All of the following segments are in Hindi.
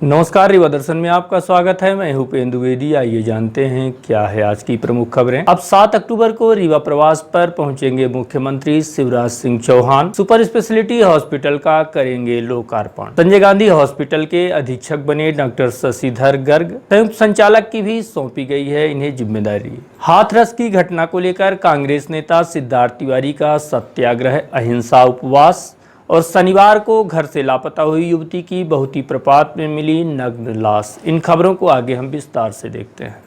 नमस्कार, रीवा दर्शन में आपका स्वागत है। मैं उपेंद्र द्विवेदी। आइए जानते हैं क्या है आज की प्रमुख खबरें। अब 7 अक्टूबर को रीवा प्रवास पर पहुंचेंगे मुख्यमंत्री Shivraj Singh Chouhan. Super speciality hospital का करेंगे लोकार्पण। संजय गांधी हॉस्पिटल के अधीक्षक बने डॉक्टर शशिधर गर्ग। संयुक्त संचालक की भी सौंपी गई है इन्हें जिम्मेदारी। हाथरस की घटना को लेकर कांग्रेस नेता सिद्धार्थ तिवारी का सत्याग्रह, अहिंसा उपवास और शनिवार को घर से लापता हुई युवती की बहुती प्रपात में मिली नग्न लाश। इन खबरों को आगे हम विस्तार से देखते हैं।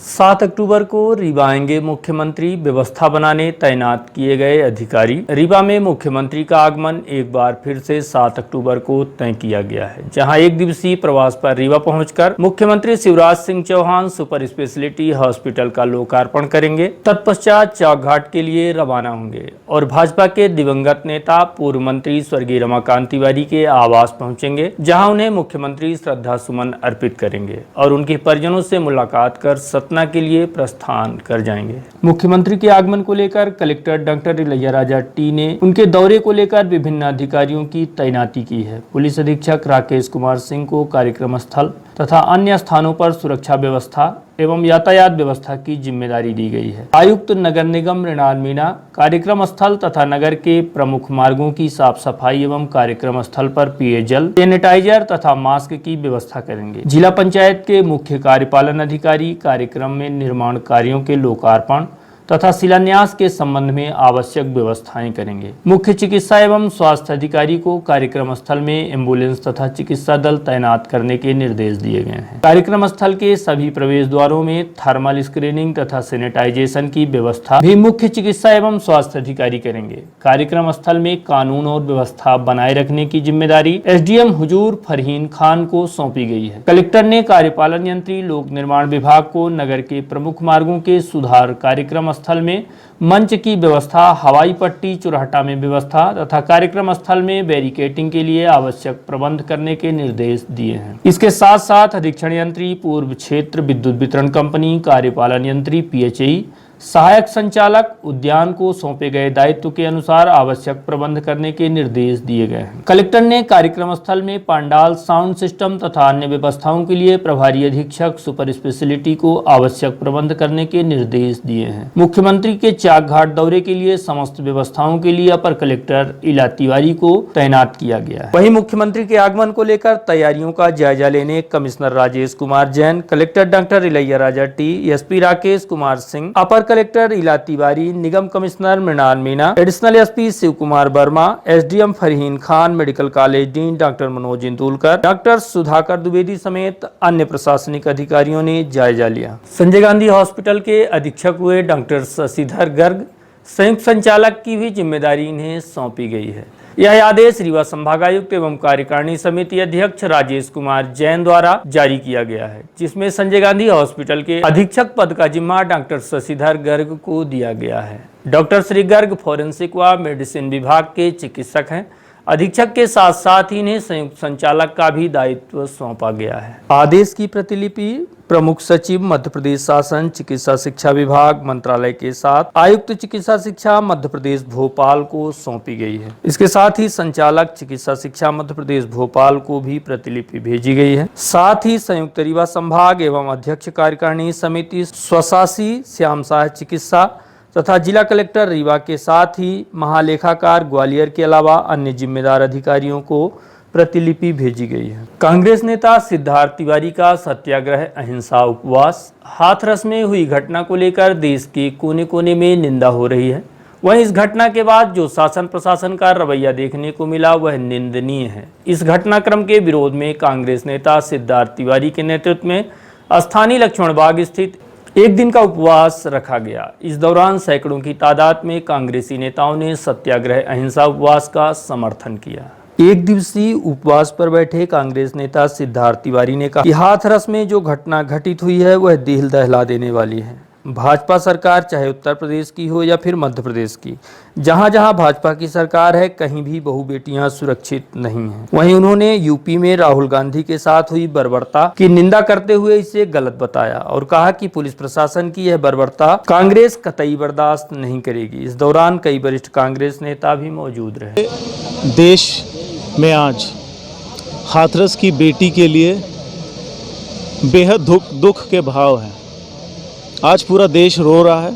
7 अक्टूबर को रीवा आएंगे मुख्यमंत्री। व्यवस्था बनाने तैनात किए गए अधिकारी। रीवा में मुख्यमंत्री का आगमन एक बार फिर से 7 अक्टूबर को तय किया गया है, जहां एक दिवसीय प्रवास पर रीवा पहुंचकर मुख्यमंत्री Shivraj Singh Chouhan super speciality hospital का लोकार्पण करेंगे। तत्पश्चात चौक घाट के लिए रवाना होंगे और भाजपा के दिवंगत नेता पूर्व मंत्री स्वर्गीय रमाकांत तिवारी के आवास पहुंचेंगे, जहां उन्हें मुख्यमंत्री श्रद्धा सुमन अर्पित करेंगे और उनके परिजनों से मुलाकात कर सतना के लिए प्रस्थान कर जाएंगे। मुख्यमंत्री के आगमन को लेकर कलेक्टर डॉक्टर इलैयाराजा टी ने उनके दौरे को लेकर विभिन्न अधिकारियों की तैनाती की है। पुलिस अधीक्षक राकेश कुमार सिंह को कार्यक्रम स्थल तथा अन्य स्थानों पर सुरक्षा व्यवस्था एवं यातायात व्यवस्था की जिम्मेदारी दी गई है। आयुक्त नगर निगम मृणाल मीणा कार्यक्रम स्थल तथा नगर के प्रमुख मार्गों की साफ सफाई एवं कार्यक्रम स्थल पर पेयजल, सैनिटाइजर तथा मास्क की व्यवस्था करेंगे। जिला पंचायत के मुख्य कार्यपालन अधिकारी कार्यक्रम में निर्माण कार्यों के लोकार्पण तथा शिलान्यास के संबंध में आवश्यक व्यवस्थाएं करेंगे। मुख्य चिकित्सा एवं स्वास्थ्य अधिकारी को कार्यक्रम स्थल में एम्बुलेंस तथा चिकित्सा दल तैनात करने के निर्देश दिए गए हैं। कार्यक्रम स्थल के सभी प्रवेश द्वारों में थर्मल स्क्रीनिंग तथा सैनिटाइजेशन की व्यवस्था भी मुख्य चिकित्सा एवं स्वास्थ्य अधिकारी करेंगे। कार्यक्रम स्थल में कानून और व्यवस्था बनाए रखने की जिम्मेदारी एसडीएम हुजूर फरहीन खान को सौंपी गई है। कलेक्टर ने कार्यपालन यंत्री लोक निर्माण विभाग को नगर के प्रमुख मार्गों के सुधार, कार्यक्रम स्थल में मंच की व्यवस्था, हवाई पट्टी चुरहटा में व्यवस्था तथा कार्यक्रम स्थल में बैरिकेटिंग के लिए आवश्यक प्रबंध करने के निर्देश दिए हैं। इसके साथ साथ अधीक्षण यंत्री, पूर्व क्षेत्र विद्युत वितरण कंपनी, कार्यपालन यंत्री, पीएचई, सहायक संचालक उद्यान को सौंपे गए दायित्व के अनुसार आवश्यक प्रबंध करने के निर्देश दिए गए हैं। कलेक्टर ने कार्यक्रम स्थल में पंडाल, साउंड सिस्टम तथा अन्य व्यवस्थाओं के लिए प्रभारी अधीक्षक सुपर स्पेशलिटी को आवश्यक प्रबंध करने के निर्देश दिए हैं। मुख्यमंत्री के चाक घाट दौरे के लिए समस्त व्यवस्थाओं के लिए अपर कलेक्टर इला तिवारी को तैनात किया गया है। वहीं मुख्यमंत्री के आगमन को लेकर तैयारियों का जायजा लेने commissioner Rajesh Kumar Jain, collector doctor Ilaiyaraja T, SP Rakesh Kumar Singh, अपर कलेक्टर इला तिवारी, निगम commissioner Mrinal Meena, additional SP Shiv Kumar Verma, SDM Farheen Khan, medical college dean doctor Manoj Indulkar, doctor Sudhakar Dwivedi समेत अन्य प्रशासनिक अधिकारियों ने जायजा लिया। संजय गांधी हॉस्पिटल के अधीक्षक हुए डॉक्टर शशिधर गर्ग। संयुक्त संचालक की भी जिम्मेदारी इन्हें सौंपी गई है। यह आदेश रीवा संभागायुक्त एवं कार्यकारिणी समिति अध्यक्ष राजेश कुमार जैन द्वारा जारी किया गया है, जिसमें संजय गांधी हॉस्पिटल के अधीक्षक पद का जिम्मा डॉक्टर शशिधर गर्ग को दिया गया है। डॉक्टर श्री गर्ग फॉरेंसिक व मेडिसिन विभाग के चिकित्सक हैं। अधीक्षक के साथ साथ ही इन्हें संयुक्त संचालक का भी दायित्व सौंपा गया है। आदेश की प्रतिलिपि प्रमुख सचिव मध्य प्रदेश शासन चिकित्सा शिक्षा विभाग मंत्रालय के साथ आयुक्त चिकित्सा शिक्षा मध्य प्रदेश भोपाल को सौंपी गई है। इसके साथ ही संचालक चिकित्सा शिक्षा मध्य प्रदेश भोपाल को भी प्रतिलिपि भेजी गई है। साथ ही संयुक्त रीवा संभाग एवं अध्यक्ष कार्यकारिणी समिति स्वशासी श्याम शाह चिकित्सा तथा जिला कलेक्टर रीवा के साथ ही महालेखाकार ग्वालियर के अलावा अन्य जिम्मेदार अधिकारियों को प्रतिलिपि भेजी गई है। कांग्रेस नेता सिद्धार्थ तिवारी का सत्याग्रह, अहिंसा उपवास। हाथरस में हुई घटना को लेकर देश के कोने कोने में निंदा हो रही है। वहीं इस घटना के बाद जो शासन प्रशासन का रवैया देखने को मिला वह निंदनीय है। इस घटनाक्रम के विरोध में कांग्रेस नेता सिद्धार्थ तिवारी के नेतृत्व में स्थानीय लक्ष्मण बाग स्थित एक दिन का उपवास रखा गया। इस दौरान सैकड़ों की तादाद में कांग्रेसी नेताओं ने सत्याग्रह, अहिंसा उपवास का समर्थन किया। एक दिवसीय उपवास पर बैठे कांग्रेस नेता सिद्धार्थ तिवारी ने कहा कि हाथरस में जो घटना घटित हुई है वह दिल दहला देने वाली है। भाजपा सरकार चाहे उत्तर प्रदेश की हो या फिर मध्य प्रदेश की, जहां जहां भाजपा की सरकार है कहीं भी बहू बेटियां सुरक्षित नहीं हैं। वहीं उन्होंने यूपी में राहुल गांधी के साथ हुई बर्बरता की निंदा करते हुए इसे गलत बताया और कहा कि पुलिस प्रशासन की यह बर्बरता कांग्रेस कतई बर्दाश्त नहीं करेगी। इस दौरान कई वरिष्ठ कांग्रेस नेता भी मौजूद रहे। देश में आज हाथरस की बेटी के लिए बेहद दुख के भाव हैं। आज पूरा देश रो रहा है।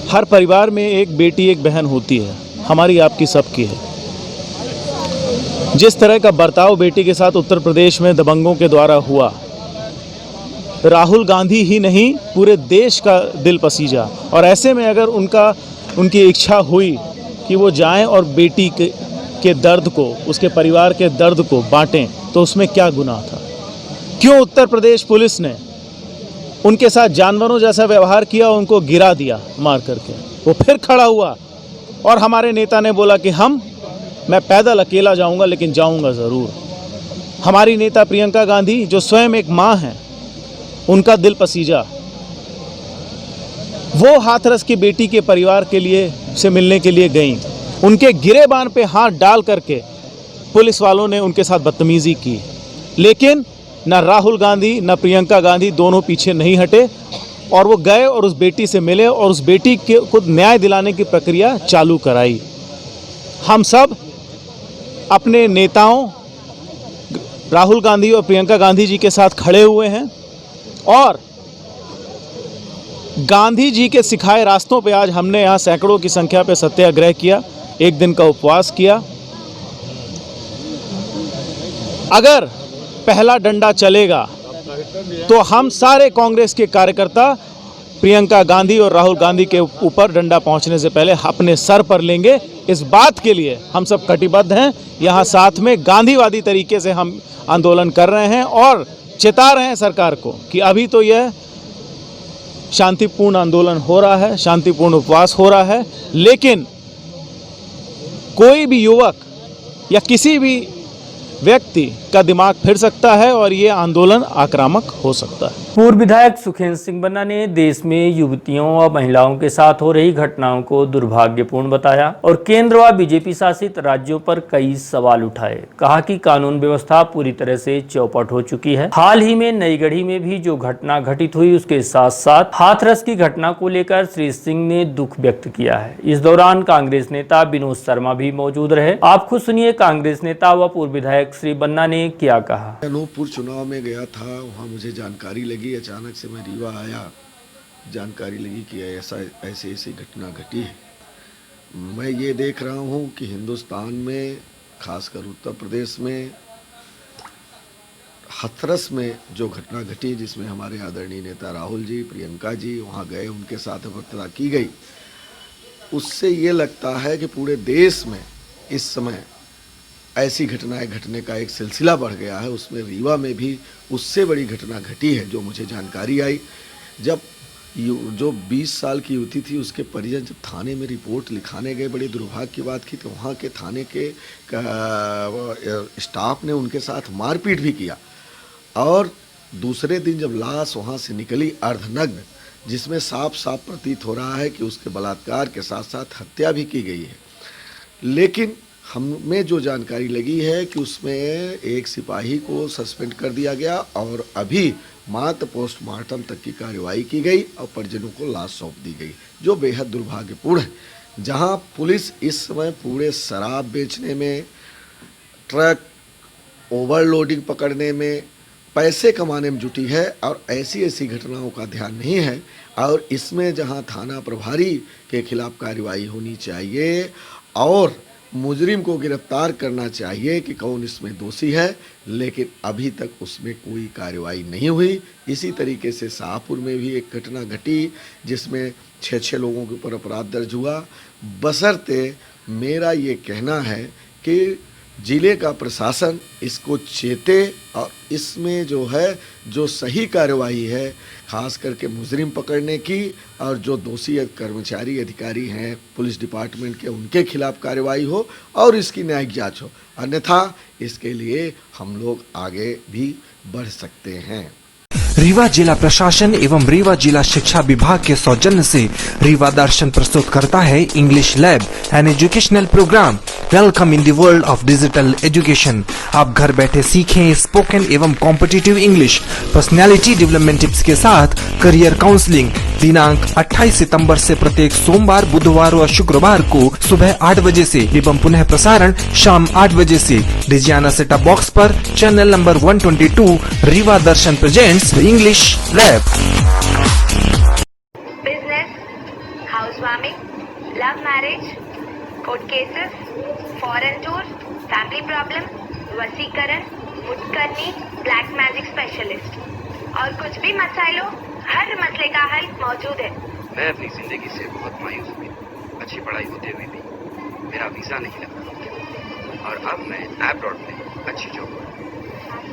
हर परिवार में एक बेटी एक बहन होती है, हमारी आपकी सबकी है। जिस तरह का बर्ताव बेटी के साथ उत्तर प्रदेश में दबंगों के द्वारा हुआ, राहुल गांधी ही नहीं पूरे देश का दिल पसीजा। और ऐसे में अगर उनकी इच्छा हुई कि वो जाएं और बेटी के दर्द को, उसके परिवार के दर्द को बांटें, तो उसमें क्या गुनाह था? क्यों उत्तर प्रदेश पुलिस ने उनके साथ जानवरों जैसा व्यवहार किया, उनको गिरा दिया मार करके? वो फिर खड़ा हुआ और हमारे नेता ने बोला कि मैं पैदल अकेला जाऊंगा, लेकिन जाऊंगा ज़रूर। हमारी नेता प्रियंका गांधी, जो स्वयं एक माँ हैं, उनका दिल पसीजा, वो हाथरस की बेटी के परिवार के लिए से मिलने के लिए गई। उनके गिरेबान पे हाथ डाल करके पुलिस वालों ने उनके साथ बदतमीजी की, लेकिन न राहुल गांधी न प्रियंका गांधी दोनों पीछे नहीं हटे और वो गए और उस बेटी से मिले और उस बेटी को न्याय दिलाने की प्रक्रिया चालू कराई। हम सब अपने नेताओं राहुल गांधी और प्रियंका गांधी जी के साथ खड़े हुए हैं और गांधी जी के सिखाए रास्तों पे आज हमने यहाँ सैकड़ों की संख्या पे सत्याग्रह किया, एक दिन का उपवास किया। अगर पहला डंडा चलेगा तो हम सारे कांग्रेस के कार्यकर्ता प्रियंका गांधी और राहुल गांधी के ऊपर डंडा पहुंचने से पहले अपने सर पर लेंगे। इस बात के लिए हम सब कटिबद्ध हैं। यहाँ साथ में गांधीवादी तरीके से हम आंदोलन कर रहे हैं और चेता रहे हैं सरकार को कि अभी तो यह शांतिपूर्ण आंदोलन हो रहा है, शांतिपूर्ण उपवास हो रहा है, लेकिन कोई भी युवक या किसी भी व्यक्ति का दिमाग फिर सकता है और ये आंदोलन आक्रामक हो सकता है। पूर्व विधायक सुखेंद्र सिंह बन्ना ने देश में युवतियों और महिलाओं के साथ हो रही घटनाओं को दुर्भाग्यपूर्ण बताया और केंद्र व बीजेपी शासित राज्यों पर कई सवाल उठाए। कहा कि कानून व्यवस्था पूरी तरह से चौपट हो चुकी है। हाल ही में नई गढ़ी में भी जो घटना घटित हुई, उसके साथ साथ हाथरस की घटना को लेकर श्री सिंह ने दुख व्यक्त किया है। इस दौरान कांग्रेस नेता विनोद शर्मा भी मौजूद रहे। आप खुद सुनिए कांग्रेस नेता व पूर्व विधायक श्री बन्ना ने क्या कहा। अनूपपुर चुनाव में गया था, वहाँ मुझे जानकारी लगी, अचानक से मैं रीवा आया, जानकारी लगी कि ऐसी घटना घटी है। मैं ये देख रहा हूँ कि हिंदुस्तान में, खासकर उत्तर प्रदेश में हाथरस में जो घटना घटी, जिसमें हमारे आदरणीय नेता राहुल जी, प्रियंका जी वहाँ गए, उनके साथ वार्ता की गई, उससे ये लगता है कि पूरे देश में इस समय ऐसी घटनाएं घटने का एक सिलसिला बढ़ गया है। उसमें रीवा में भी उससे बड़ी घटना घटी है, जो मुझे जानकारी आई। जब जो 20 साल की युवती थी, उसके परिजन जब थाने में रिपोर्ट लिखाने गए, बड़ी दुर्भाग्य की बात की, तो वहाँ के थाने के स्टाफ ने उनके साथ मारपीट भी किया। और दूसरे दिन जब लाश वहाँ से निकली अर्धनग्न, जिसमें साफ साफ प्रतीत हो रहा है कि उसके बलात्कार के साथ साथ हत्या भी की गई है। लेकिन हमें जो जानकारी लगी है कि उसमें एक सिपाही को सस्पेंड कर दिया गया और अभी मात्र पोस्टमार्टम तक की कार्रवाई की गई और परिजनों को लाश सौंप दी गई, जो बेहद दुर्भाग्यपूर्ण है। जहां पुलिस इस समय पूरे शराब बेचने में, ट्रक ओवरलोडिंग पकड़ने में, पैसे कमाने में जुटी है और ऐसी घटनाओं का ध्यान नहीं है। और इसमें जहां थाना प्रभारी के खिलाफ कार्रवाई होनी चाहिए और मुजरिम को गिरफ्तार करना चाहिए कि कौन इसमें दोषी है, लेकिन अभी तक उसमें कोई कार्रवाई नहीं हुई। इसी तरीके से शाहपुर में भी एक घटना घटी, जिसमें 6 लोगों के ऊपर अपराध दर्ज हुआ। बशर्ते मेरा ये कहना है कि जिले का प्रशासन इसको चेते और इसमें जो सही कार्रवाई है, खास करके मुजरिम पकड़ने की, और जो दोषी कर्मचारी अधिकारी हैं पुलिस डिपार्टमेंट के, उनके खिलाफ कार्रवाई हो और इसकी न्यायिक जांच हो। अन्यथा इसके लिए हम लोग आगे भी बढ़ सकते हैं। रीवा जिला प्रशासन एवं रीवा जिला शिक्षा विभाग के सौजन्य से रीवा दर्शन प्रस्तुत करता है English lab and educational program. Welcome in the world of digital education. आप घर बैठे सीखें स्पोकन एवं competitive English, personality development tips के साथ करियर काउंसलिंग। दिनांक 28 सितंबर से प्रत्येक सोमवार, बुधवार और शुक्रवार को सुबह 8 बजे से एवं पुनः प्रसारण शाम 8 बजे से डिजियाना सेटअप बॉक्स पर channel number 122 Rewa Darshan presents English lab. Business, housewarming, love marriage, court cases, foreign tour, family problem, वसीकरण, मुटकरनी, ब्लैक मैजिक स्पेशलिस्ट और कुछ भी मसाइलों, हर मसले का हल मौजूद है। मैं अपनी जिंदगी से बहुत मायूस हुई। अच्छी पढ़ाई होते हुए भी मेरा वीजा नहीं लगा और अब मैं अब्रॉड में अच्छी जॉब कर रहा हूं।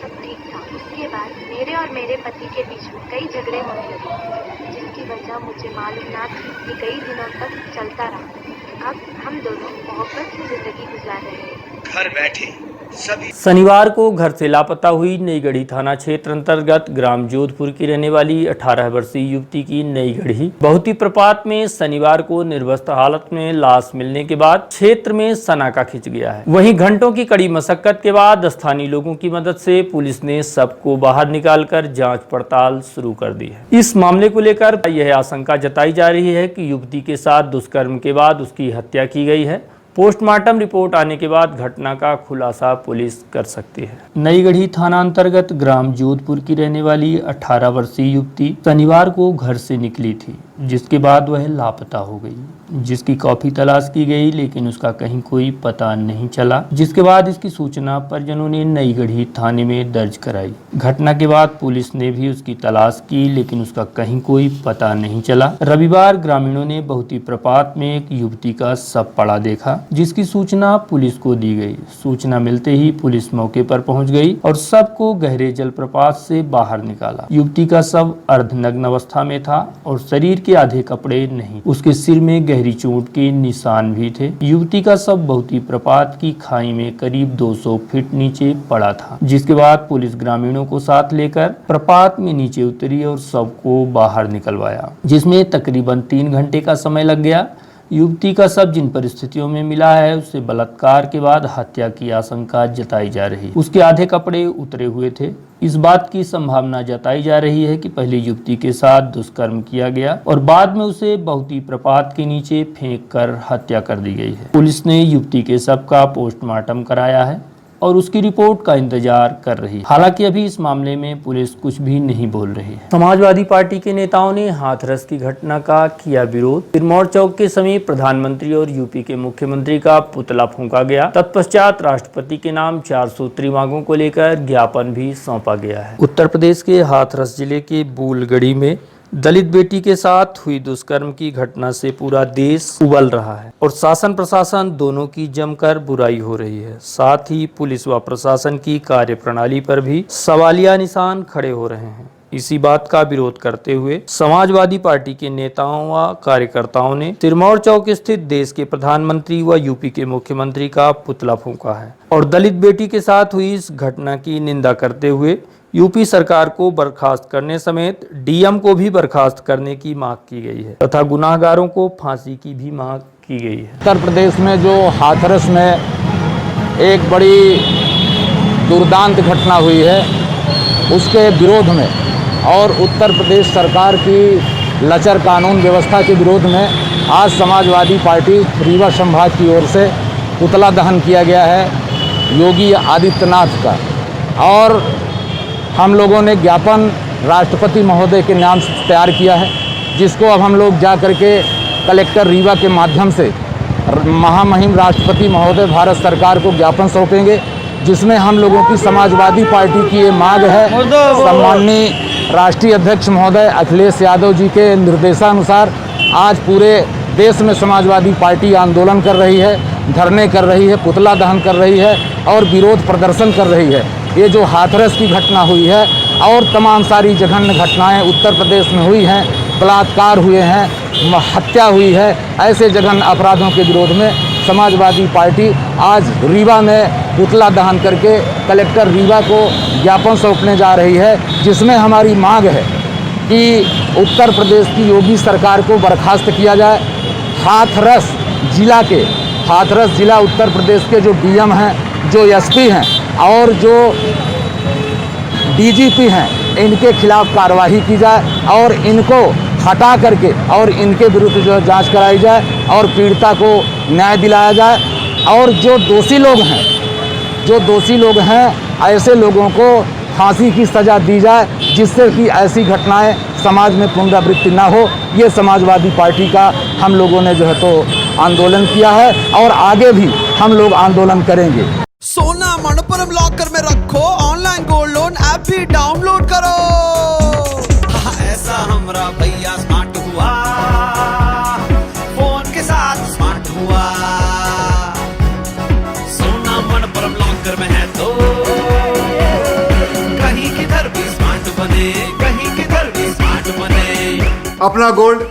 सब ठीक था। उसके बाद मेरे और मेरे पति के बीच में कई झगड़े होने लगे, जिसकी वजह मुझे मालूम ना थी कि कई दिनों तक चलता रहा। अब हम दोनों मोहब्बत से जिंदगी गुजार रहे हैं। घर बैठे सभी शनिवार को घर से लापता हुई नईगढ़ी थाना क्षेत्र अंतर्गत ग्राम जोधपुर की रहने वाली 18 वर्षीय युवती की नईगढ़ी बहुती प्रपात में शनिवार को निर्वस्त्र हालत में लाश मिलने के बाद क्षेत्र में सनाका खिंच गया है। वहीं घंटों की कड़ी मशक्कत के बाद स्थानीय लोगों की मदद से पुलिस ने शव को बाहर निकालकर जांच पड़ताल शुरू कर दी है। इस मामले को लेकर यह आशंका जताई जा रही है कि युवती के साथ दुष्कर्म के बाद उसकी हत्या की गई है। पोस्टमार्टम रिपोर्ट आने के बाद घटना का खुलासा पुलिस कर सकती है। नईगढ़ी थाना अंतर्गत ग्राम जोधपुर की रहने वाली 18 वर्षीय युवती शनिवार को घर से निकली थी, जिसके बाद वह लापता हो गई, जिसकी काफी तलाश की गई लेकिन उसका कहीं कोई पता नहीं चला। जिसके बाद इसकी सूचना परिजनों ने नईगढ़ी थाने में दर्ज कराई। घटना के बाद पुलिस ने भी उसकी तलाश की लेकिन उसका कहीं कोई पता नहीं चला। रविवार ग्रामीणों ने बहुती प्रपात में एक युवती का शव पड़ा देखा, जिसकी सूचना पुलिस को दी गई। सूचना मिलते ही पुलिस मौके पर पहुंच गई और शव को गहरे जलप्रपात से बाहर निकाला। युवती का शव अर्धनग्न अवस्था में था और शरीर के आधे कपड़े नहीं, उसके सिर में गहरी चोट के निशान भी थे। युवती का शव बहुती प्रपात की खाई में करीब 200 फीट नीचे पड़ा था, जिसके बाद पुलिस ग्रामीणों को साथ लेकर प्रपात में नीचे उतरी और शव को बाहर निकलवाया, जिसमें तकरीबन 3 घंटे का समय लग गया। युवती का शव जिन परिस्थितियों में मिला है उससे बलात्कार के बाद हत्या की आशंका जताई जा रही है। उसके आधे कपड़े उतरे हुए थे। इस बात की संभावना जताई जा रही है कि पहले युवती के साथ दुष्कर्म किया गया और बाद में उसे बहुती प्रपात के नीचे फेंक कर हत्या कर दी गई है। पुलिस ने युवती के शव का पोस्टमार्टम कराया है और उसकी रिपोर्ट का इंतजार कर रही है। हालांकि अभी इस मामले में पुलिस कुछ भी नहीं बोल रही है। समाजवादी पार्टी के नेताओं ने हाथरस की घटना का किया विरोध। सिरमौर चौक के समीप प्रधानमंत्री और यूपी के मुख्यमंत्री का पुतला फूंका गया। तत्पश्चात राष्ट्रपति के नाम 4 सूत्री मांगों को लेकर ज्ञापन भी सौंपा गया है। उत्तर प्रदेश के हाथरस जिले के बूलगढ़ी में दलित बेटी के साथ हुई दुष्कर्म की घटना से पूरा देश उबल रहा है और शासन प्रशासन दोनों की जमकर बुराई हो रही है। साथ ही पुलिस व प्रशासन की कार्यप्रणाली पर भी सवालिया निशान खड़े हो रहे हैं। इसी बात का विरोध करते हुए समाजवादी पार्टी के नेताओं व कार्यकर्ताओं ने सिरमौर चौक स्थित देश के प्रधानमंत्री व यूपी के मुख्यमंत्री का पुतला फूंका है और दलित बेटी के साथ हुई इस घटना की निंदा करते हुए यूपी सरकार को बर्खास्त करने समेत डीएम को भी बर्खास्त करने की मांग की गई है तथा गुनाहगारों को फांसी की भी मांग की गई है। उत्तर प्रदेश में जो हाथरस में एक बड़ी दुर्दांत घटना हुई है उसके विरोध में और उत्तर प्रदेश सरकार की लचर कानून व्यवस्था के विरोध में आज समाजवादी पार्टी रीवा संभाग की ओर से पुतला दहन किया गया है योगी आदित्यनाथ का और हम लोगों ने ज्ञापन राष्ट्रपति महोदय के नाम से तैयार किया है, जिसको अब हम लोग जा करके कलेक्टर रीवा के माध्यम से महामहिम राष्ट्रपति महोदय भारत सरकार को ज्ञापन सौंपेंगे, जिसमें हम लोगों की समाजवादी पार्टी की ये मांग है। सम्माननीय राष्ट्रीय अध्यक्ष महोदय अखिलेश यादव जी के निर्देशानुसार आज पूरे देश में समाजवादी पार्टी आंदोलन कर रही है, धरने कर रही है, पुतला दहन कर रही है और विरोध प्रदर्शन कर रही है। ये जो हाथरस की घटना हुई है और तमाम सारी जघन्य घटनाएं उत्तर प्रदेश में हुई हैं, बलात्कार हुए हैं, हत्या हुई है, ऐसे जघन्य अपराधों के विरोध में समाजवादी पार्टी आज रीवा में पुतला दहन करके कलेक्टर रीवा को ज्ञापन सौंपने जा रही है, जिसमें हमारी मांग है कि उत्तर प्रदेश की योगी सरकार को बर्खास्त किया जाए। हाथरस जिला के हाथरस जिला उत्तर प्रदेश के जो डीएम हैं, जो एसपी हैं और जो डीजीपी हैं, इनके खिलाफ कार्रवाई की जाए और इनको हटा करके और इनके विरुद्ध जो जांच कराई जाए और पीड़िता को न्याय दिलाया जाए। और जो दोषी लोग हैं ऐसे लोगों को फांसी की सज़ा दी जाए, जिससे कि ऐसी घटनाएं समाज में पुनरावृत्ति ना हो। ये समाजवादी पार्टी का हम लोगों ने जो है तो आंदोलन किया है और आगे भी हम लोग आंदोलन करेंगे। सोना मनपुरम लॉकर में रखो, ऑनलाइन गोल्ड लोन ऐप भी डाउनलोड करो। ऐसा हमरा भैया स्मार्ट हुआ, फोन के साथ स्मार्ट हुआ। सोना मनपुरम लॉकर में है तो कहीं किधर भी स्मार्ट बने, कहीं किधर भी स्मार्ट बने। अपना गोल्ड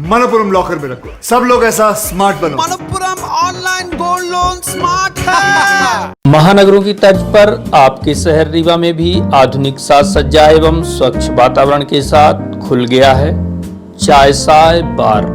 मनपुरम लॉकर में रखो, सब लोग ऐसा स्मार्ट बनो। Manappuram online gold loan smart है। महानगरों की तर्ज पर आपके शहर रीवा में भी आधुनिक साज सज्जा एवं स्वच्छ वातावरण के साथ खुल गया है चाय साय बार।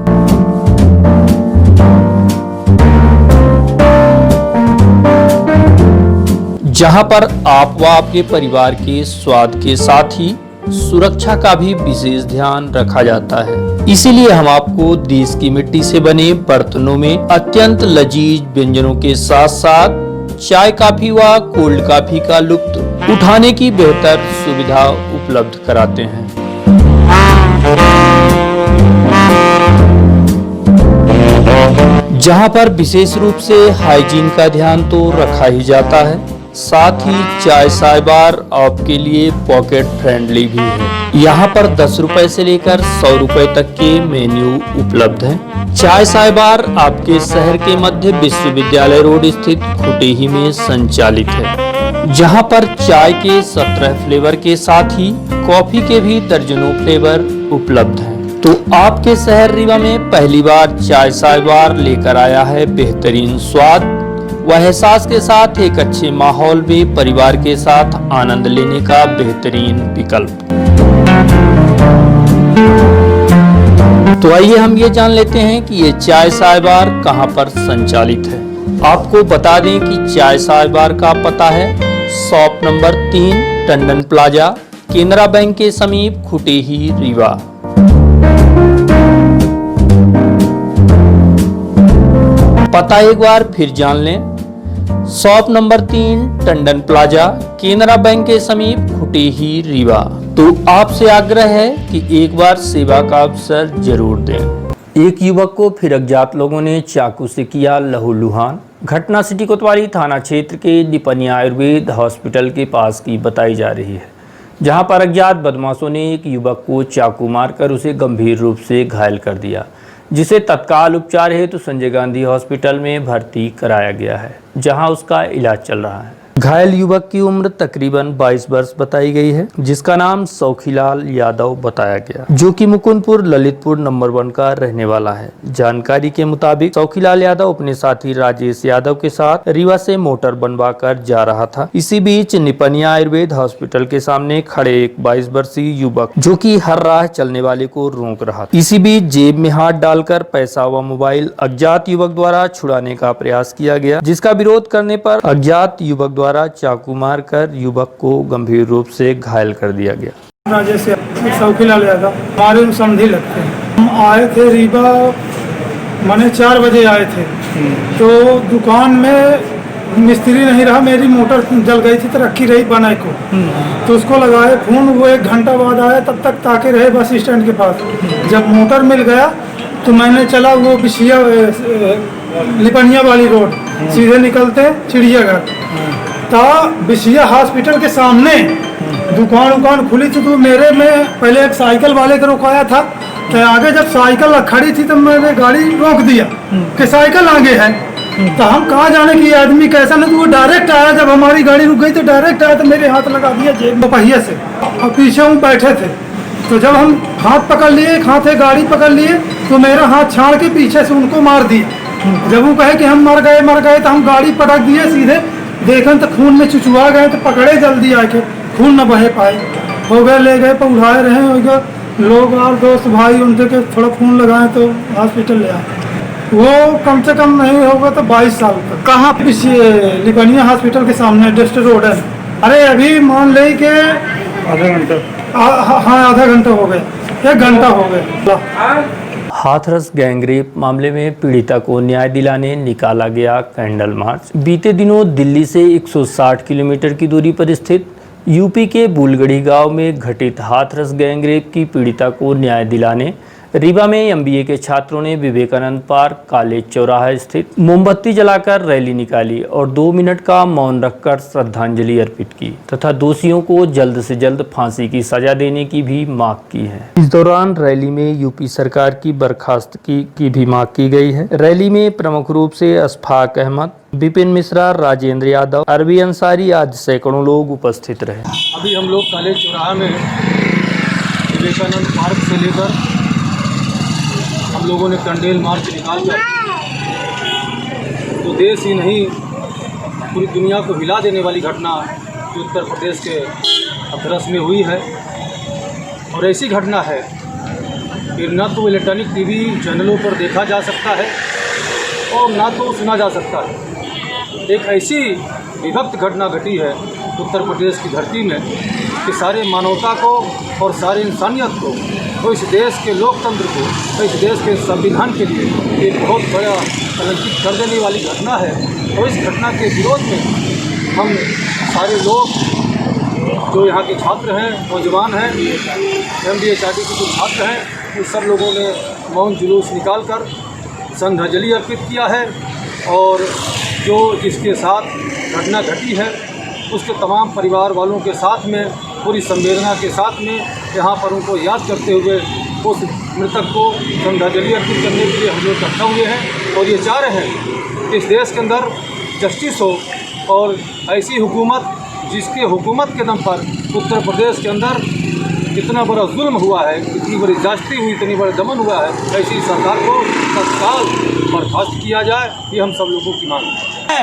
जहां पर आप व आपके परिवार के स्वाद के साथ ही सुरक्षा का भी विशेष ध्यान रखा जाता है। इसीलिए हम आपको देश की मिट्टी से बने बर्तनों में अत्यंत लजीज व्यंजनों के साथ साथ चाय कॉफी व कोल्ड कॉफी का लुत्फ उठाने की बेहतर सुविधा उपलब्ध कराते हैं। जहां पर विशेष रूप से हाइजीन का ध्यान तो रखा ही जाता है, साथ ही चाय साय बार आपके लिए पॉकेट फ्रेंडली भी है। यहाँ पर 10 रुपए से लेकर 100 रुपए तक के मेन्यू उपलब्ध हैं। चाय साय बार आपके शहर के मध्य विश्वविद्यालय रोड स्थित खुटेही में संचालित है, जहाँ पर चाय के 17 फ्लेवर के साथ ही कॉफी के भी दर्जनों फ्लेवर उपलब्ध हैं। तो आपके शहर रीवा में पहली बार चाय साय बार लेकर आया है बेहतरीन स्वाद व एहसास के साथ एक अच्छे माहौल में परिवार के साथ आनंद लेने का बेहतरीन विकल्प। तो आइए हम ये जान लेते हैं कि ये चाय साय बार कहाँ पर संचालित है। आपको बता दें कि चाय साय बार का पता है shop number 3 Tandon plaza, Canara bank के समीप, खुटेही, रीवा। पता एक बार फिर जान लें, shop number 3 Tandon plaza, Canara bank के समीप, खुटेही, रीवा। तो आपसे आग्रह है कि एक बार सेवा का अवसर जरूर दें। एक युवक को फिर अज्ञात लोगों ने चाकू से किया लहूलुहान। घटना सिटी कोतवाली थाना क्षेत्र के निपनिया आयुर्वेद हॉस्पिटल के पास की बताई जा रही है, जहां पर अज्ञात बदमाशों ने एक युवक को चाकू मारकर उसे गंभीर रूप से घायल कर दिया, जिसे तत्काल उपचार हेतु संजय गांधी हॉस्पिटल में भर्ती कराया गया है, जहां उसका इलाज चल रहा है। घायल युवक की उम्र तकरीबन 22 वर्ष बताई गई है, जिसका नाम सौखीलाल यादव बताया गया, जो कि मुकुंदपुर ललितपुर नंबर 1 का रहने वाला है। जानकारी के मुताबिक सौखीलाल यादव अपने साथी राजेश यादव के साथ रीवा से मोटर बनवा कर जा रहा था। इसी बीच निपनिया आयुर्वेद हॉस्पिटल के सामने खड़े एक 22 वर्षीय युवक, जो कि हर राह चलने वाले को रोक रहा था। इसी बीच जेब में हाथ डालकर पैसा व मोबाइल अज्ञात युवक द्वारा छुड़ाने का प्रयास किया गया, जिसका विरोध करने पर अज्ञात युवक द्वारा चाकू मारकर युवक को गंभीर रूप से घायल कर दिया गया। राजेश सौखीलाल यादव हमारे समझी लगते हैं। हम आए थे रीवा, मैंने 4 बजे आए थे, तो दुकान में मिस्त्री नहीं रहा, मेरी मोटर जल गई थी तो रखी रही बनाए को, तो उसको लगाए फोन। वो 1 घंटा बाद आया, तब तक ताके रहे बस स्टैंड के पास। जब मोटर मिल गया तो मैंने चला वो बिछिया लिपनिया वाली रोड सीधे निकलते चिड़ियाघर, तो बिछिया हॉस्पिटल के सामने दुकान खुली थी। तो मेरे में पहले एक साइकिल वाले को रुकाया था, तो आगे जब साइकिल खड़ी थी तो मैंने गाड़ी रोक दिया कि साइकिल आगे है। तो हम कहाँ जाने की आदमी कैसा नहीं, तो वो डायरेक्ट आया। जब हमारी गाड़ी रुक गई तो डायरेक्ट आया, तो मेरे हाथ लगा दिया जेब पहिए से, और पीछे हम बैठे थे। तो जब हम हाथ पकड़ लिए, एक हाथ गाड़ी पकड़ लिए, तो मेरा हाथ छाड़ के पीछे से उनको मार दिया। जब वो कहे कि हम मर गए, तो हम गाड़ी पटक दिए सीधे। देखन तो खून में चुचुआ गए, तो पकड़े जल्दी आके, खून न बहे पाए। हो गए, ले गए, पर उठाए रहे लोग और दोस्त भाई, उनसे के थोड़ा खून लगाए तो हॉस्पिटल ले आए। वो कम से कम नहीं होगा तो 22 साल तक। कहाँ लिपनिया हॉस्पिटल के सामने डेस्ट रोड है। अरे अभी मान ले कि आधा घंटा, हाँ आधा घंटा हो गया, 1 घंटा हो गया। हाथरस गैंगरेप मामले में पीड़िता को न्याय दिलाने निकाला गया कैंडल मार्च। बीते दिनों दिल्ली से 160 किलोमीटर की दूरी पर स्थित यूपी के बुलगढ़ी गांव में घटित हाथरस गैंगरेप की पीड़िता को न्याय दिलाने रीवा में एमबीए के छात्रों ने विवेकानंद पार्क कॉलेज चौराहा स्थित मोमबत्ती जलाकर रैली निकाली और 2 मिनट का मौन रखकर श्रद्धांजलि अर्पित की तथा दोषियों को जल्द से जल्द फांसी की सजा देने की भी मांग की है। इस दौरान रैली में यूपी सरकार की बर्खास्तगी की भी मांग की गई है। रैली में प्रमुख रूप से अशफाक अहमद, विपिन मिश्रा, राजेंद्र यादव, अरबी अंसारी आदि सैकड़ों लोग उपस्थित रहे। अभी हम लोग कॉलेज चौराहा में विवेकानंद पार्क से लेकर हम लोगों ने कैंडल मार्च निकाल कर तो देश ही नहीं पूरी दुनिया को हिला देने वाली घटना जो उत्तर प्रदेश के हाथरस में हुई है। और ऐसी घटना है कि न तो इलेक्ट्रॉनिक टीवी चैनलों पर देखा जा सकता है और ना तो सुना जा सकता है। एक ऐसी विभक्त घटना घटी है उत्तर प्रदेश की धरती में कि सारे मानवता को और सारी इंसानियत को और इस देश के लोकतंत्र को और इस देश के संविधान के लिए एक बहुत बड़ा कलंकित कर देने वाली घटना है। और इस घटना के विरोध में हम सारे लोग जो यहाँ के छात्र हैं, नौजवान हैं, MBA-HRD के जो छात्र हैं, उन सब लोगों ने मौन जुलूस निकाल कर श्रद्धांजलि अर्पित किया है। और जो जिसके साथ घटना घटी है उसके तमाम परिवार वालों के साथ में पूरी संवेदना के साथ में यहाँ पर उनको याद करते हुए उस मृतक को श्रद्धांजलि अर्पित करने के लिए हम लोग इकट्ठा हुए हैं। और ये चाह रहे हैं कि इस देश के अंदर जस्टिस हो और ऐसी हुकूमत जिसके हुकूमत के दम पर उत्तर प्रदेश के अंदर इतना बड़ा जुल्म हुआ है, इतनी बड़ी ज्यादती हुई, इतनी बड़ा दमन हुआ है, ऐसी सरकार को तत्काल बर्खास्त किया जाए। ये हम सब लोगों की मांग है।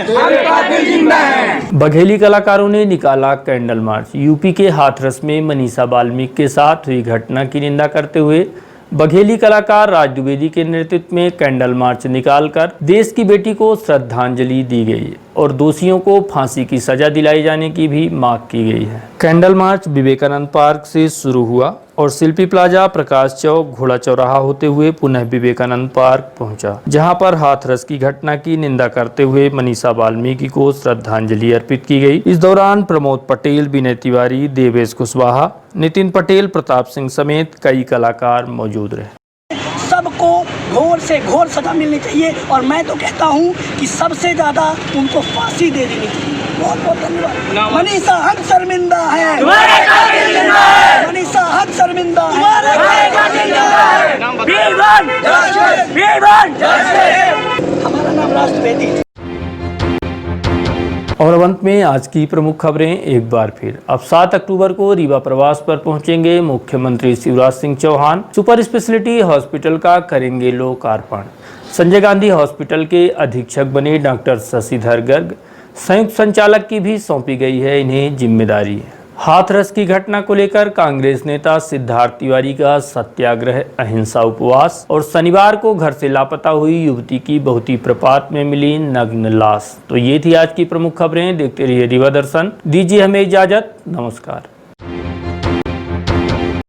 बघेली कलाकारों ने निकाला कैंडल मार्च। यूपी के हाथरस में मनीषा वाल्मीकि के साथ हुई घटना की निंदा करते हुए बघेली कलाकार राज द्विवेदी के नेतृत्व में कैंडल मार्च निकालकर देश की बेटी को श्रद्धांजलि दी गई और दोषियों को फांसी की सजा दिलाई जाने की भी मांग की गई है। कैंडल मार्च विवेकानंद पार्क से शुरू हुआ और शिल्पी प्लाजा, प्रकाश चौक, घोड़ा चौराहा होते हुए पुनः विवेकानंद पार्क पहुंचा, जहां पर हाथरस की घटना की निंदा करते हुए मनीषा वाल्मीकि को श्रद्धांजलि अर्पित की गई। इस दौरान प्रमोद पटेल, विनय तिवारी, देवेश कुशवाहा, नितिन पटेल, प्रताप सिंह समेत कई कलाकार मौजूद रहे। सबको घोर से घोर सजा मिलनी चाहिए और मैं तो कहता हूँ कि सबसे ज़्यादा उनको फांसी दे देनी चाहिए। बहुत बहुत धन्यवाद। मनीषा हक शर्मिंदा है, मनीषा हक शर्मिंदा है। हमारा नाम राज द्विवेदी। और अब अंत में आज की प्रमुख खबरें एक बार फिर। अब 7 अक्टूबर को रीवा प्रवास पर पहुंचेंगे मुख्यमंत्री Shivraj Singh Chouhan. Super speciality hospital का करेंगे लोकार्पण। संजय गांधी हॉस्पिटल के अधीक्षक बने डॉक्टर शशिधर गर्ग, संयुक्त संचालक की भी सौंपी गई है इन्हें जिम्मेदारी। हाथरस की घटना को लेकर कांग्रेस नेता सिद्धार्थ तिवारी का सत्याग्रह, अहिंसा उपवास और शनिवार को घर से लापता हुई युवती की बहुती प्रपात में मिली नग्न लाश। तो ये थी आज की प्रमुख खबरें। देखते रहिए रीवा दर्शन। दीजिए हमें इजाजत। नमस्कार।